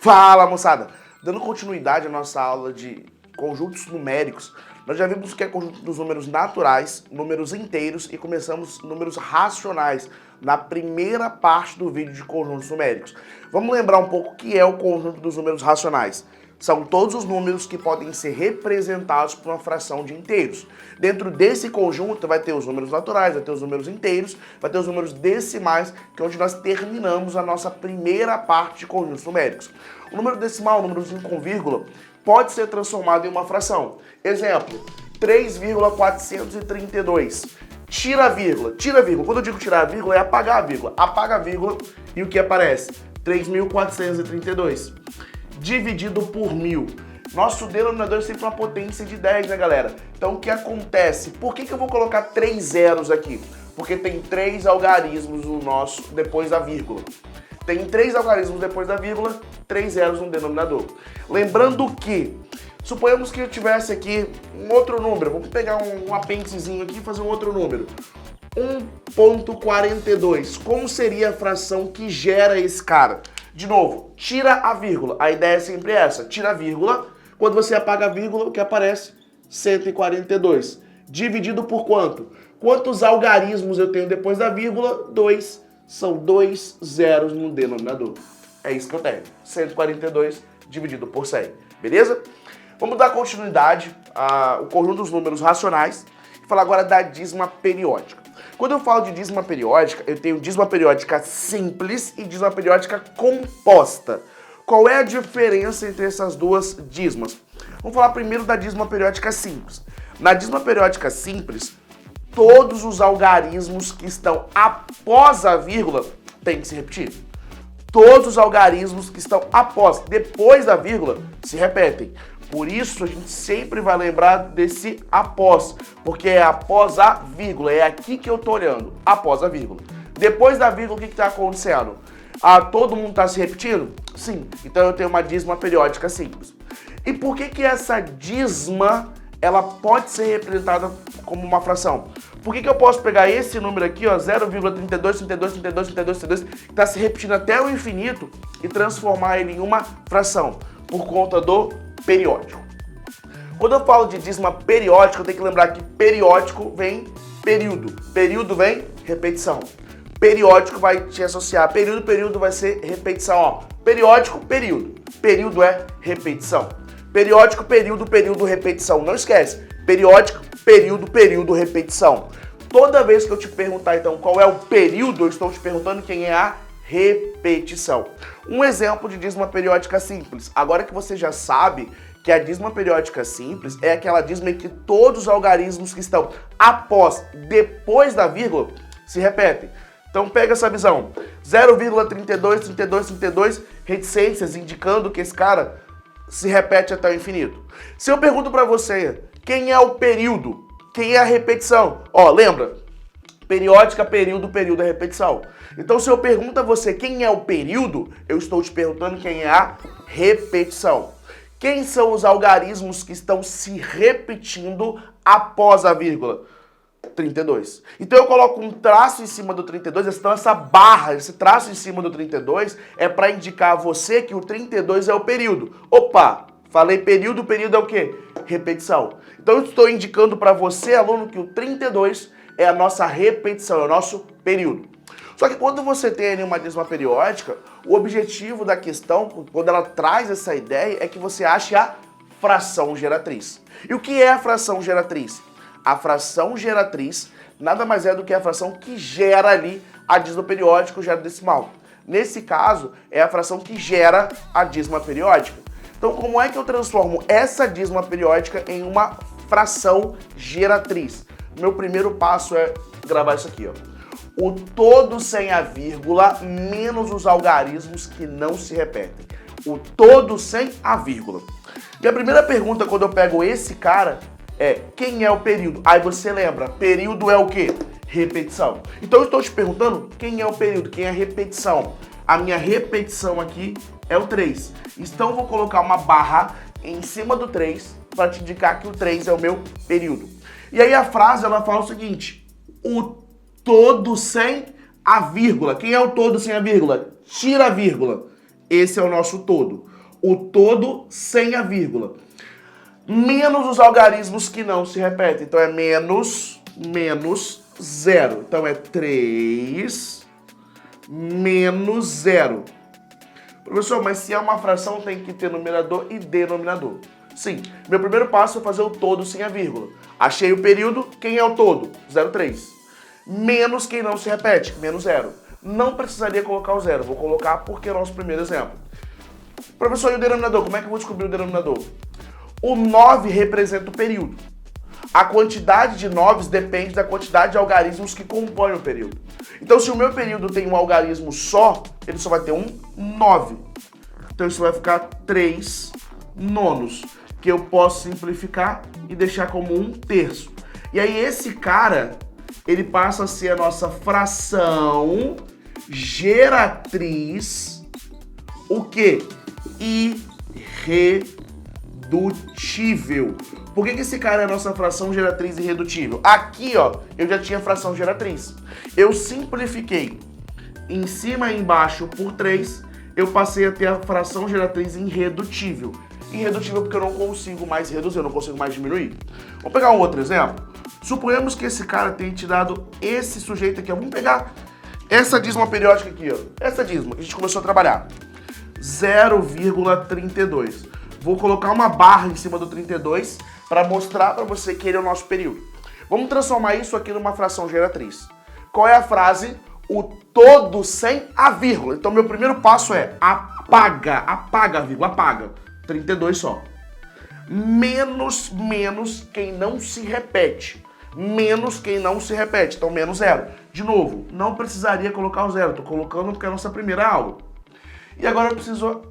Fala, moçada! Dando continuidade à nossa aula de conjuntos numéricos, nós já vimos que é conjunto dos números naturais, números inteiros e começamos números racionais na primeira parte do vídeo de conjuntos numéricos. Vamos lembrar um pouco o que é o conjunto dos números racionais. São todos os números que podem ser representados por uma fração de inteiros. Dentro desse conjunto vai ter os números naturais, vai ter os números inteiros, vai ter os números decimais, que é onde nós terminamos a nossa primeira parte de conjuntos numéricos. O número decimal, o númerozinho com vírgula, pode ser transformado em uma fração. Exemplo, 3,432. Tira a vírgula. Tira a vírgula. Quando eu digo tirar a vírgula, é apagar a vírgula. Apaga a vírgula e o que aparece? 3.432. Dividido por 1000. Nosso denominador é sempre uma potência de 10, né, galera? Então, o que acontece? Por que eu vou colocar 3 zeros aqui? Porque tem 3 algarismos no nosso, depois da vírgula. Tem 3 algarismos depois da vírgula, 3 zeros no denominador. Lembrando que, suponhamos que eu tivesse aqui um outro número. Vamos pegar um apêndicezinho aqui e fazer um outro número. 1,42. Como seria a fração que gera esse cara? De novo, tira a vírgula. A ideia é sempre essa. Tira a vírgula. Quando você apaga a vírgula, o que aparece? 142. Dividido por quanto? Quantos algarismos eu tenho depois da vírgula? 2. São 2 zeros no denominador. É isso que eu tenho. 142 dividido por 100. Beleza? Vamos dar continuidade ao conjunto dos números racionais e falar agora da dízima periódica. Quando eu falo de dízima periódica, eu tenho dízima periódica simples e dízima periódica composta. Qual é a diferença entre essas duas dízimas? Vamos falar primeiro da dízima periódica simples. Na dízima periódica simples, todos os algarismos que estão após a vírgula têm que se repetir. Todos os algarismos que estão depois da vírgula, se repetem. Por isso, a gente sempre vai lembrar desse após, porque é após a vírgula, é aqui que eu tô olhando, após a vírgula. Depois da vírgula, o que está acontecendo? Todo mundo está se repetindo? Sim, então eu tenho uma dízima periódica simples. E por que essa dízima, ela pode ser representada como uma fração? Por que eu posso pegar esse número aqui, ó, 0,32, 32, 32, 32, 32, que está se repetindo até o infinito, e transformar ele em uma fração? Por conta do periódico. Quando eu falo de dízima periódica, eu tenho que lembrar que periódico vem período. Período vem repetição. Periódico vai te associar. Período vai ser repetição. Ó. Periódico, período. Período é repetição. Periódico, período, repetição. Não esquece. Periódico, período, repetição. Toda vez que eu te perguntar, então, qual é o período, eu estou te perguntando quem é a repetição. Um exemplo de dízima periódica simples. Agora que você já sabe que a dízima periódica simples é aquela dízima em que todos os algarismos que estão depois da vírgula, se repetem. Então pega essa visão. 0,32, 32, 32, reticências indicando que esse cara se repete até o infinito. Se eu pergunto para você, quem é o período? Quem é a repetição? Ó, lembra? Periódica, período é repetição. Então, se eu pergunto a você quem é o período, eu estou te perguntando quem é a repetição. Quem são os algarismos que estão se repetindo após a vírgula? 32. Então, eu coloco um traço em cima do 32, então essa barra, esse traço em cima do 32 é para indicar a você que o 32 é o período. Opa! Falei período é o quê? Repetição. Então, eu estou indicando para você, aluno, que o 32 é a nossa repetição, é o nosso período. Só que quando você tem ali uma dízima periódica, o objetivo da questão, quando ela traz essa ideia, é que você ache a fração geratriz. E o que é a fração geratriz? A fração geratriz nada mais é do que a fração que gera ali a dízima periódica, o zero decimal. Nesse caso, é a fração que gera a dízima periódica. Então, como é que eu transformo essa dízima periódica em uma fração geratriz? Meu primeiro passo é gravar isso aqui, ó. O todo sem a vírgula menos os algarismos que não se repetem. O todo sem a vírgula. E a primeira pergunta quando eu pego esse cara é quem é o período? Aí você lembra, período é o quê? Repetição. Então eu estou te perguntando quem é o período, quem é a repetição. A minha repetição aqui é o 3. Então eu vou colocar uma barra em cima do 3 para te indicar que o 3 é o meu período. E aí a frase ela fala o seguinte: o todo sem a vírgula. Quem é o todo sem a vírgula? Tira a vírgula. Esse é o nosso todo. o todo sem a vírgula. Menos os algarismos que não se repetem. Então é menos 0. Então é 3 menos 0. Professor, mas se é uma fração tem que ter numerador e denominador. Sim, meu primeiro passo é fazer o todo sem a vírgula. Achei o período, quem é o todo? 0,3. Menos quem não se repete, menos 0. Não precisaria colocar o 0, vou colocar porque é o nosso primeiro exemplo. Professor, e o denominador? Como é que eu vou descobrir o denominador? O 9 representa o período. A quantidade de 9 depende da quantidade de algarismos que compõem o período. Então, se o meu período tem um algarismo só, ele só vai ter um 9. Então, isso vai ficar 3 nonos, que eu posso simplificar e deixar como 1/3. E aí, esse cara, ele passa a ser a nossa fração geratriz, o quê? Irredutível. Por que esse cara é a nossa fração geratriz irredutível? Aqui, ó, eu já tinha fração geratriz. Eu simplifiquei em cima e embaixo por 3, eu passei a ter a fração geratriz irredutível. Irredutível porque eu não consigo mais reduzir, eu não consigo mais diminuir. Vamos pegar um outro exemplo. Suponhamos que esse cara tenha te dado esse sujeito aqui, ó. Vamos pegar essa dízima periódica aqui, ó. Essa dízima que a gente começou a trabalhar. 0,32. Vou colocar uma barra em cima do 32 para mostrar para você que ele é o nosso período. Vamos transformar isso aqui numa fração geratriz. Qual é a frase? O todo sem a vírgula. Então, meu primeiro passo é apaga a vírgula, apaga. 32 só. Menos quem não se repete. Menos quem não se repete. Então, menos 0. De novo, não precisaria colocar o 0. Estou colocando porque é a nossa primeira aula. E agora eu preciso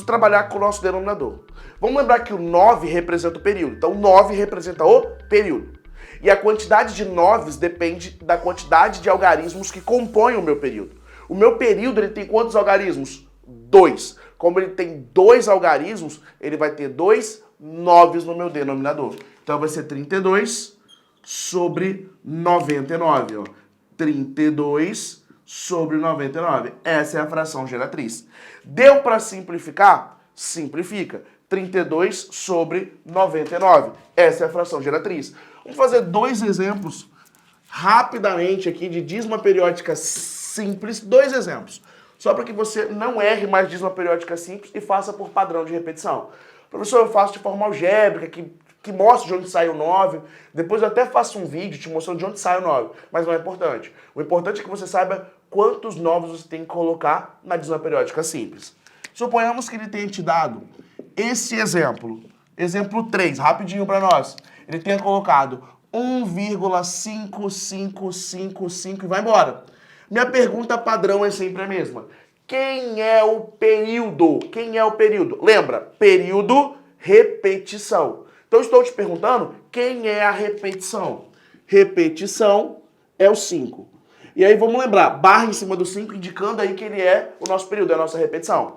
trabalhar com o nosso denominador. Vamos lembrar que o 9 representa o período. Então, 9 representa o período. E a quantidade de 9 depende da quantidade de algarismos que compõem o meu período. O meu período, ele tem quantos algarismos? 2. Como ele tem 2 algarismos, ele vai ter 2 9 no meu denominador. Então, vai ser 32 sobre 99. Ó. 32 sobre 99. Essa é a fração geratriz. Deu para simplificar? Simplifica. 32 sobre 99. Essa é a fração geratriz. Vamos fazer 2 exemplos rapidamente aqui de dízima periódica simples. 2 exemplos. Só para que você não erre mais dízima periódica simples e faça por padrão de repetição. Professor, eu faço de forma algébrica, que mostra de onde sai o 9. Depois eu até faço um vídeo te mostrando de onde sai o 9. Mas não é importante. O importante é que você saiba quantos 9 você tem que colocar na dízima periódica simples. Suponhamos que ele tenha te dado esse exemplo. Exemplo 3, rapidinho para nós. Ele tenha colocado 1,5555 e vai embora. Minha pergunta padrão é sempre a mesma. Quem é o período? Quem é o período? Lembra, período, repetição. Então, estou te perguntando, quem é a repetição? Repetição é o 5. E aí, vamos lembrar, barra em cima do 5, indicando aí que ele é o nosso período, é a nossa repetição.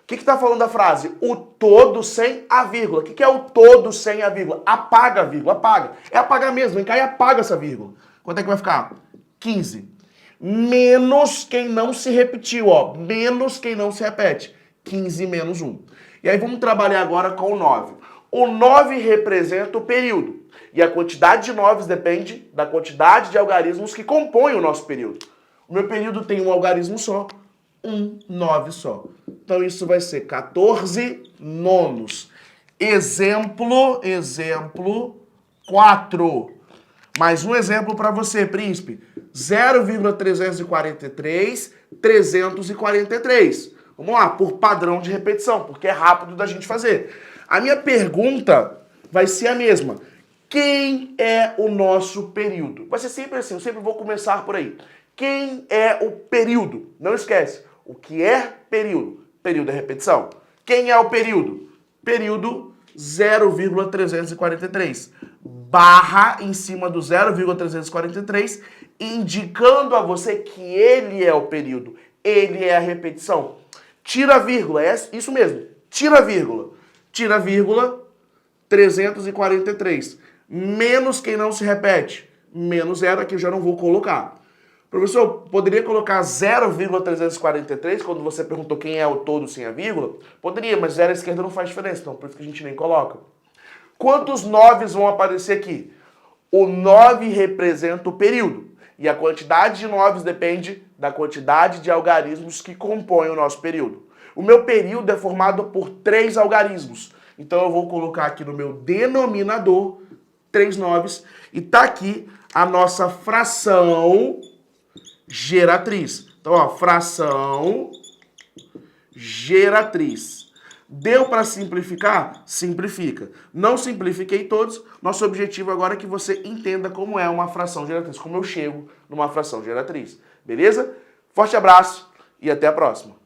O que está falando da frase? O todo sem a vírgula. O que é o todo sem a vírgula? Apaga a vírgula, apaga. É apagar mesmo, vem cá e apaga essa vírgula. Quanto é que vai ficar? 15. Menos quem não se repetiu, ó. Menos quem não se repete. 15 menos 1. E aí vamos trabalhar agora com o 9. O 9 representa o período. E a quantidade de 9 depende da quantidade de algarismos que compõem o nosso período. O meu período tem um algarismo só. 9 só. Então isso vai ser 14 nonos. Exemplo 4. Mais um exemplo para você, príncipe. 0,343, 343. Vamos lá, por padrão de repetição, porque é rápido da gente fazer. A minha pergunta vai ser a mesma. Quem é o nosso período? Vai ser sempre assim, eu sempre vou começar por aí. Quem é o período? Não esquece. O que é período? Período é repetição. Quem é o período? Período 0,343. Barra em cima do 0,343, indicando a você que ele é o período. Ele é a repetição. Tira a vírgula, é isso mesmo. Tira a vírgula. Tira a vírgula, 343. Menos quem não se repete. Menos 0, aqui eu já não vou colocar. Professor, poderia colocar 0,343 quando você perguntou quem é o todo sem a vírgula? Poderia, mas 0 à esquerda não faz diferença, então por isso que a gente nem coloca. Quantos 9 vão aparecer aqui? O 9 representa o período. E a quantidade de 9 depende da quantidade de algarismos que compõem o nosso período. O meu período é formado por 3 algarismos. Então eu vou colocar aqui no meu denominador 3 noves. E tá aqui a nossa fração geratriz. Então, ó, fração geratriz. Deu para simplificar? Simplifica. Não simplifiquei todos. Nosso objetivo agora é que você entenda como é uma fração geratriz, como eu chego numa fração geratriz. Beleza? Forte abraço e até a próxima.